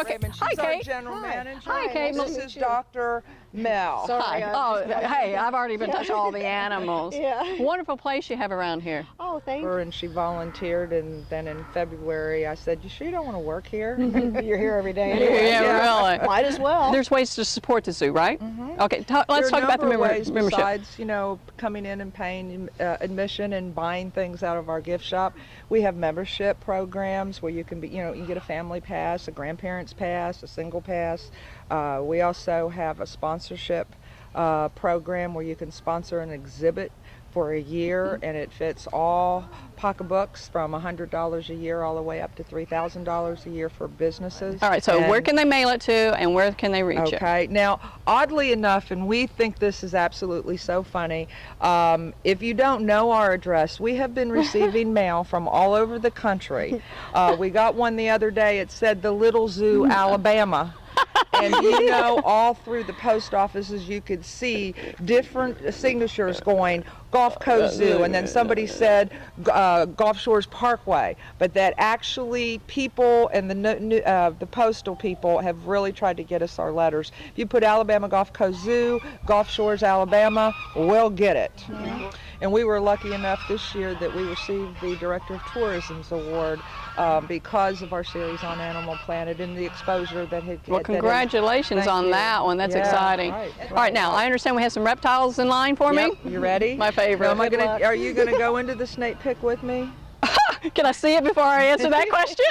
Okay. Raymond. She's Hi, our Kate. general manager. Hi, Kate. This is Dr. Mel. Hi. Oh, hey, I've already been touching all the animals. Yeah. Wonderful place you have around here. Oh, thank you. And she volunteered, and then in February I said, "You sure you don't want to work here? You're here every day anyway. Yeah, really. Might as well. There's ways to support the zoo, right? Okay, let's talk about the membership. Besides, you know, coming in and paying admission and buying things out of our gift shop, we have membership programs where you can be, you know, you get a family pass, a grandparents pass, a single pass. We also have a sponsorship program where you can sponsor an exhibit for a year, and it fits all pocketbooks from $100 a year all the way up to $3,000 a year for businesses. All right, so where can they mail it to, and where can they reach it? Okay, now oddly enough, and we think this is absolutely so funny, if you don't know our address, we have been receiving mail from all over the country. We got one the other day. It said the Little Zoo, Alabama. And you know, all through the post offices you could see different signatures going Gulf Coast Zoo, and then somebody said Gulf Shores Parkway. But that actually people and the postal people have really tried to get us our letters. If you put Alabama Gulf Coast Zoo, Gulf Shores, Alabama, we'll get it. And we were lucky enough this year that we received the Director of Tourism's award because of our series on Animal Planet and the exposure that had. Well, congratulations on that one. That's exciting. Right. All right, now I understand we have some reptiles in line for me. You ready? My favorite. Are you going to go into the snake pick with me? Can I see it before I answer that question?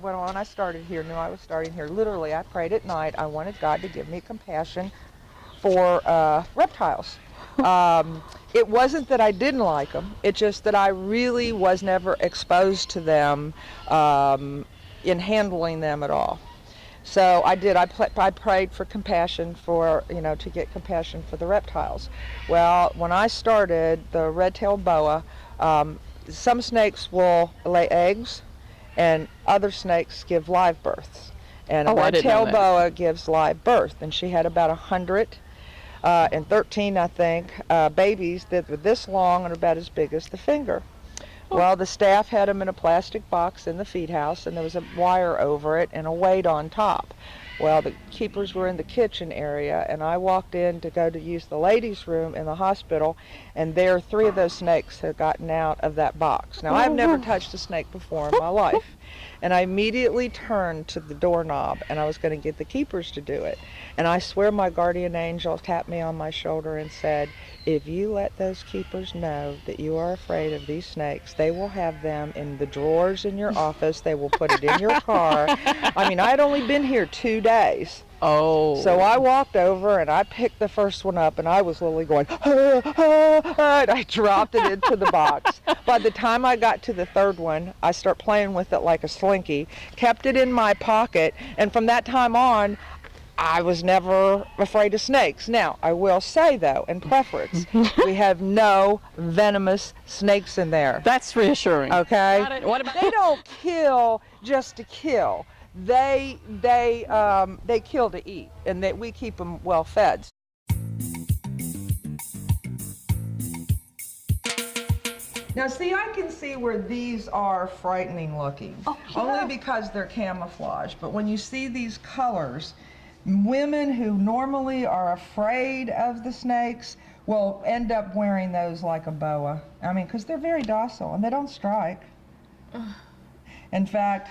When I started here, knew I was starting here. Literally, I prayed at night. I wanted God to give me compassion for reptiles. It wasn't that I didn't like them. It's just that I really was never exposed to them in handling them at all. So I did. I prayed for compassion for, you know, to get compassion for the reptiles. Well, when I started, the red-tailed boa, some snakes will lay eggs, and other snakes give live births. And a red-tailed boa gives live birth, and she had about 100. And 13, I think, babies that were this long and about as big as the finger. Well, the staff had them in a plastic box in the feed house, and there was a wire over it and a weight on top. Well, the keepers were in the kitchen area, and I walked in to go to use the ladies' room in the hospital, and there 3 of those snakes had gotten out of that box. Now, I've never touched a snake before in my life, and I immediately turned to the doorknob, and I was going to get the keepers to do it. And I swear my guardian angel tapped me on my shoulder and said, if you let those keepers know that you are afraid of these snakes, they will have them in the drawers in your office. They will put it in your car. I mean, I had only been here 2 days. Oh. So I walked over and I picked the first one up, and I was literally going, and I dropped it into the box. By the time I got to the 3rd one, I start playing with it like a slinky, kept it in my pocket, and from that time on, I was never afraid of snakes. Now, I will say, though, in preference, we have no venomous snakes in there. That's reassuring. Okay? What about They don't kill just to kill. They kill to eat, and we keep them well fed. Now, see, I can see where these are frightening looking, only because they're camouflage. But when you see these colors, women who normally are afraid of the snakes will end up wearing those like a boa. I mean, because they're very docile and they don't strike. In fact,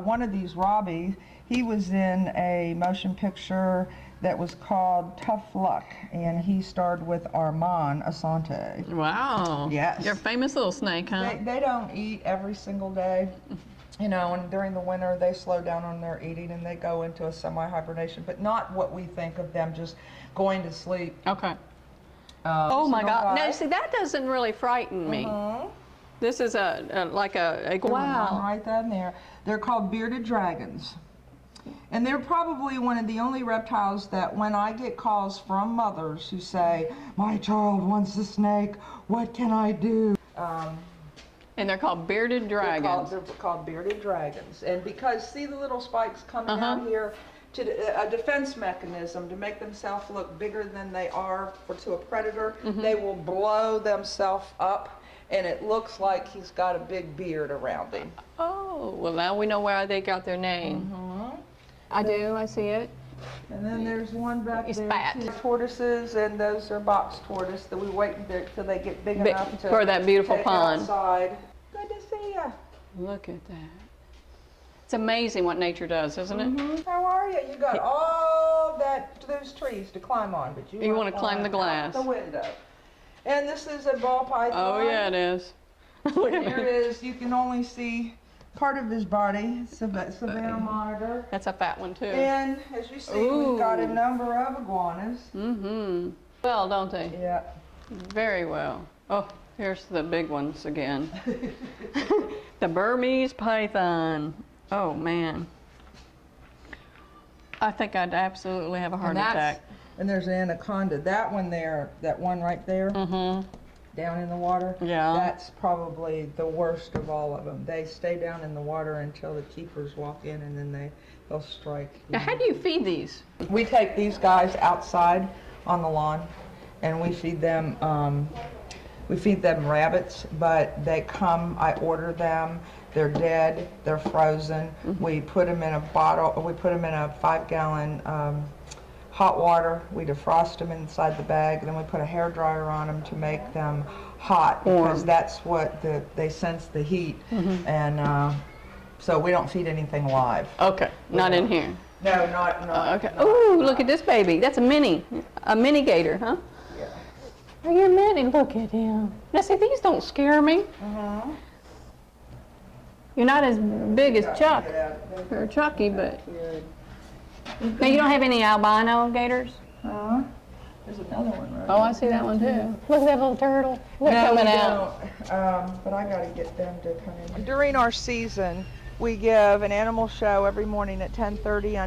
one of these, Robbie, he was in a motion picture that was called Tough Luck, and he starred with Armand Asante. Wow. Yes. You're a famous little snake, huh? They don't eat every single day. You know, and during the winter they slow down on their eating and they go into a semi-hibernation, but not what we think of them just going to sleep. Okay. Oh my God. No, see, that doesn't really frighten me. This is like a wow. Right down there. They're called bearded dragons. And they're probably one of the only reptiles that when I get calls from mothers who say, my child wants a snake, what can I do? And they're called bearded dragons. They're called bearded dragons. And because, see the little spikes coming out here? To a defense mechanism to make themselves look bigger than they are to a predator, they will blow themselves up, and it looks like he's got a big beard around him. Oh, well now we know where they got their name. I do, I see it. And then there's one back He's there. fat. Two tortoises, and those are box tortoise that we wait till they get big enough to for that beautiful take pond. outside. Good to see you. Look at that. It's amazing what nature does, isn't it? How are you? You got all those trees to climb on, but you want to climb the glass. Out the window. And this is a ball python. Oh yeah, it is. Look at Here me. is, you can only see part of his body, Savannah monitor. That's a fat one too. And as you see, we've got a number of iguanas. Mm-hmm. Well, don't they? Yeah. Very well. Oh, here's the big ones again. The Burmese python. Oh man. I think I'd absolutely have a heart attack. And there's an anaconda. That one there, that one right there, down in the water, Yeah. that's probably the worst of all of them. They stay down in the water until the keepers walk in, and then they'll strike. Now, how do you feed these? We take these guys outside on the lawn, and we feed them rabbits, but they come, I order them, they're dead, they're frozen. We put them in a bottle, we put them in a 5-gallon hot water, we defrost them inside the bag, then we put a hairdryer on them to make them hot, because that's what they sense the heat, and so we don't feed anything live. Okay, not in here. No, not. Okay. Ooh, look at this baby. That's a mini gator, huh? Yeah. Oh, you're a mini. Look at him. Now, see, these don't scare me. You're not as big as Chuck or Chucky, but now you don't have any albino gators. There's another one right Oh, I see that one too. Look at that little turtle. They're coming out. But I got to get them to come in. During our season, we give an animal show every morning at 10:30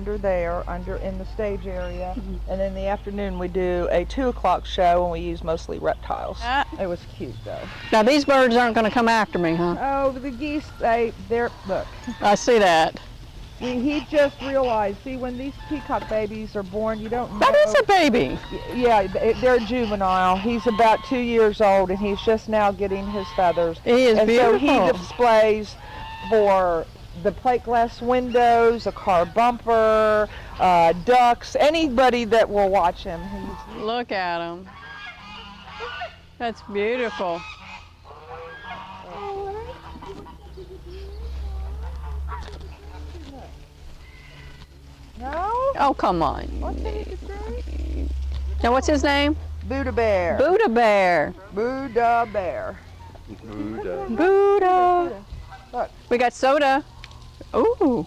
under in the stage area, and in the afternoon we do a 2 o'clock show, and we use mostly reptiles. It was cute though. Now these birds aren't going to come after me, huh? Oh, the geese, they're look. I see that. He just realized, see, when these peacock babies are born, you don't know. That is a baby. Yeah, they're juvenile. He's about 2 years old, and he's just now getting his feathers. He is beautiful. So he displays for the plate glass windows, a car bumper, ducks, anybody that will watch him. Look at him. That's beautiful. No? Oh, come on. Now, what's his name? Buddha bear. Buddha bear. Buddha bear. Buddha. Look. We got soda. Ooh.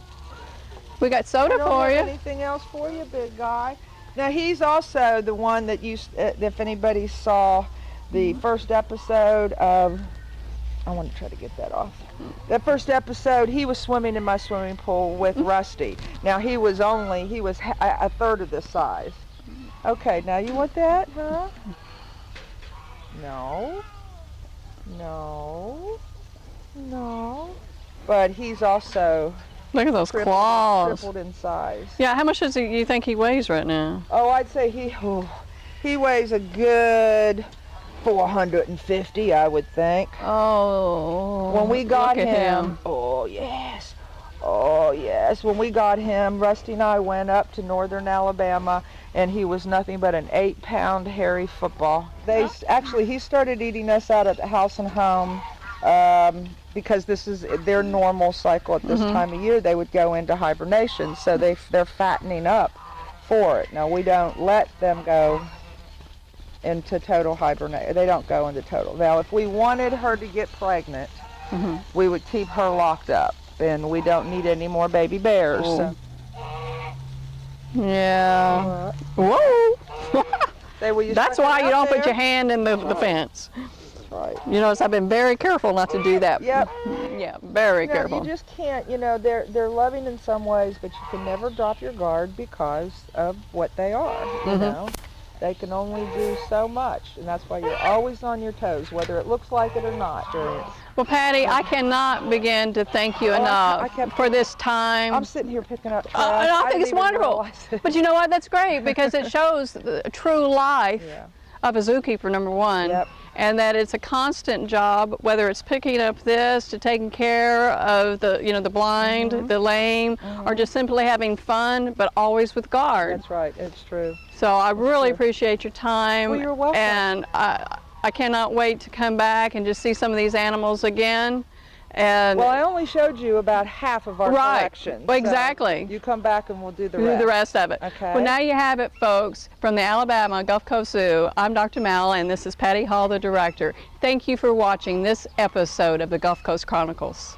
We got soda I don't for have you. anything else for you, big guy? Now, he's also the one that if anybody saw the first episode of, I want to try to get that off. That first episode, he was swimming in my swimming pool with Rusty. Now, he was a third of this size. Okay, now you want that, huh? No. No. No. But he's also Look at those claws. tripled in size. Yeah, how much does you think he weighs right now? Oh, I'd say he weighs a good 450, I would think. Oh. When we got look at him, oh yes, when we got him, Rusty and I went up to northern Alabama, and he was nothing but an 8-pound hairy football. He started eating us out at the house and home, because this is their normal cycle at this time of year. They would go into hibernation, so they're fattening up for it. Now, we don't let them go into total hibernation. They don't go into total. Now, if we wanted her to get pregnant, we would keep her locked up, and we don't need any more baby bears. So. Yeah. Whoa. That's why you don't put your hand in the fence. That's right. You notice I've been very careful not to do that. Yep. Yeah, very No, careful. you just can't, they're loving in some ways, but you can never drop your guard because of what they are, you know. They can only do so much, and that's why you're always on your toes, whether it looks like it or not. Well, Patty, I cannot begin to thank you enough for this time. I'm sitting here picking up trash. I think it's didn't even wonderful. realize it. But you know what? That's great because it shows the true life of a zookeeper, number one. Yep. and that it's a constant job, whether it's picking up this to taking care of the, you know, the blind, the lame, or just simply having fun, but always with guard. That's right. It's true. So I really true. appreciate your time. Well, you're welcome. And I cannot wait to come back and just see some of these animals again. And Well, I only showed you about half of our Right. collection. Well, so exactly. you come back and we'll do the do rest. the rest of it. Okay. Well, now you have it, folks. From the Alabama Gulf Coast Zoo, I'm Dr. Mal, and this is Patty Hall, the director. Thank you for watching this episode of the Gulf Coast Chronicles.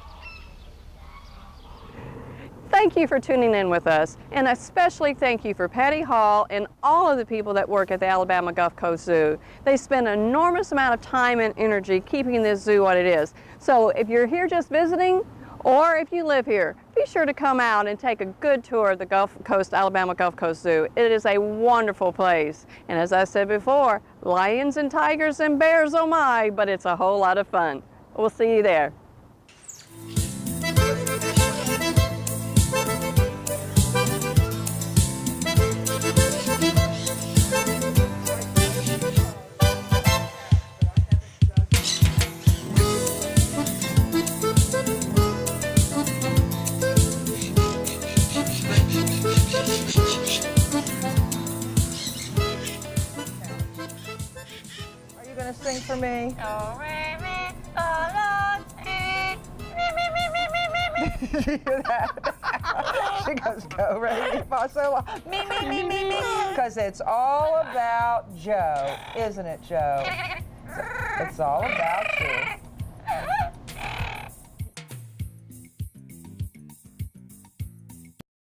Thank you for tuning in with us, and especially thank you for Patty Hall and all of the people that work at the Alabama Gulf Coast Zoo. They spend an enormous amount of time and energy keeping this zoo what it is. So if you're here just visiting, or if you live here, be sure to come out and take a good tour of the Gulf Coast, Alabama Gulf Coast Zoo. It is a wonderful place. And as I said before, lions and tigers and bears, oh my, but it's a whole lot of fun. We'll see you there. Are you going to sing for me? Did you hear that? She goes, go, re, mi, fa, sol, la. Me. Because it's all about Joe, isn't it, Joe? It's all about you.